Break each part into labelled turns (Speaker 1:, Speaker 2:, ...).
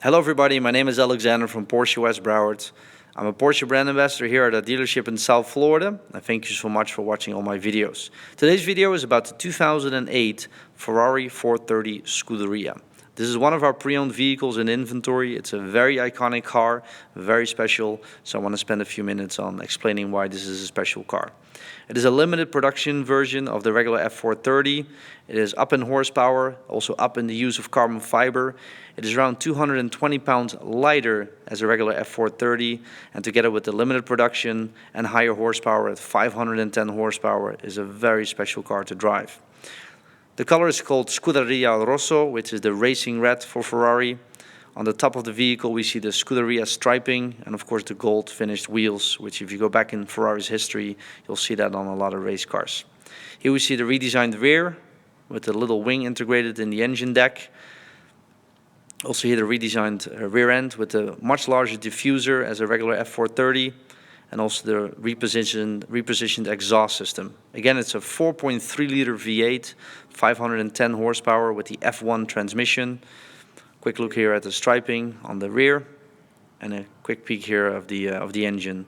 Speaker 1: Hello everybody, my name is Alexander from Porsche West Broward. I'm a Porsche brand ambassador here at a dealership in South Florida. And thank you so much for watching all my videos. Today's video is about the 2008 Ferrari 430 Scuderia. This is one of our pre-owned vehicles in inventory. It's a very iconic car, very special. So I want to spend a few minutes on explaining why this is a special car. It is a limited production version of the regular F430. It is up in horsepower, also up in the use of carbon fiber. It is around 220 pounds lighter as a regular F430, and together with the limited production and higher horsepower at 510 horsepower is a very special car to drive. The color is called Scuderia Rosso, which is the racing red for Ferrari. On the top of the vehicle we see the Scuderia striping and of course the gold finished wheels, which if you go back in Ferrari's history you'll see that on a lot of race cars. Here we see the redesigned rear with a little wing integrated in the engine deck. Also here the redesigned rear end with a much larger diffuser as a regular F430, and also the repositioned exhaust system. Again, it's a 4.3 liter V8, 510 horsepower with the F1 transmission. Quick look here at the striping on the rear, and a quick peek here of the engine.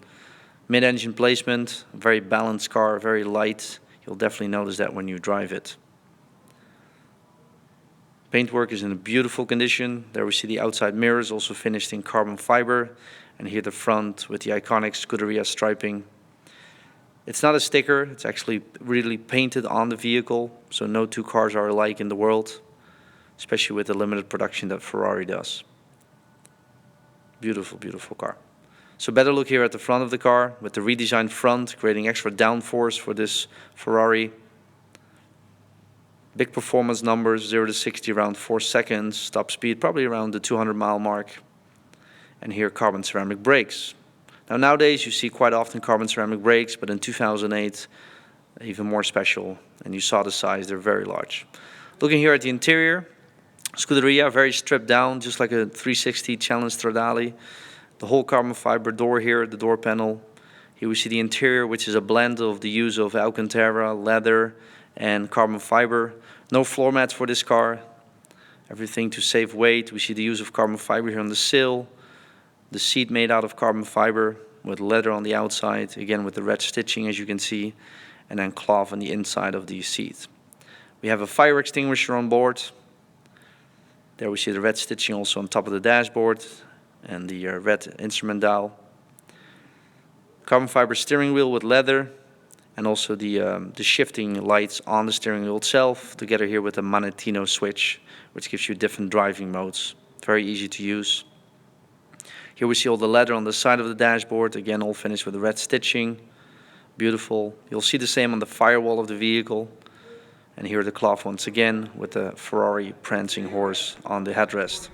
Speaker 1: Mid-engine placement, very balanced car, very light. You'll definitely notice that when you drive it. Paintwork is in a beautiful condition. There we see the outside mirrors also finished in carbon fiber, and here the front with the iconic Scuderia striping. It's not a sticker, it's actually really painted on the vehicle, so no two cars are alike in the world, especially with the limited production that Ferrari does. Beautiful, beautiful car. So better look here at the front of the car with the redesigned front, creating extra downforce for this Ferrari. Big performance numbers, 0 to 60 around 4 seconds, top speed probably around the 200-mile mark. And here carbon ceramic brakes. Now nowadays you see quite often carbon ceramic brakes, but in 2008 even more special, and you saw the size, they're very large. Looking here at the interior, Scuderia very stripped down, just like a 360 Challenge Stradale. The whole carbon fiber door here, the door panel. Here we see the interior, which is a blend of the use of Alcantara, leather and carbon fiber. No floor mats for this car, everything to save weight. We see the use of carbon fiber here on the sill. The seat made out of carbon fiber with leather on the outside, again with the red stitching as you can see, and then cloth on the inside of the seat. We have a fire extinguisher on board. There we see the red stitching also on top of the dashboard and the red instrument dial. Carbon fiber steering wheel with leather, and also the shifting lights on the steering wheel itself, together here with a Manettino switch, which gives you different driving modes. Very easy to use. Here we see all the leather on the side of the dashboard, again all finished with the red stitching. Beautiful. You'll see the same on the firewall of the vehicle. And here the cloth once again with the Ferrari prancing horse on the headrest.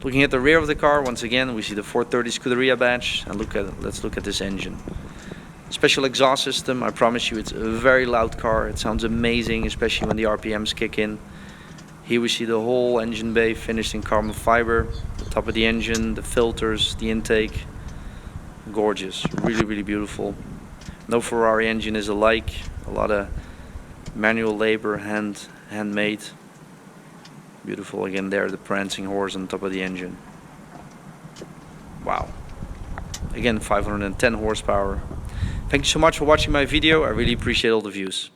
Speaker 1: Looking at the rear of the car, once again we see the 430 Scuderia badge, and let's look at this engine. Special exhaust system, I promise you it's a very loud car. It sounds amazing, especially when the RPMs kick in. Here we see the whole engine bay finished in carbon fiber, the top of the engine, the filters, the intake. Gorgeous, really, really beautiful. No Ferrari engine is alike. A lot of manual labor, handmade. Beautiful, again there, the prancing horse on top of the engine. Wow. Again, 510 horsepower. Thank you so much for watching my video. I really appreciate all the views.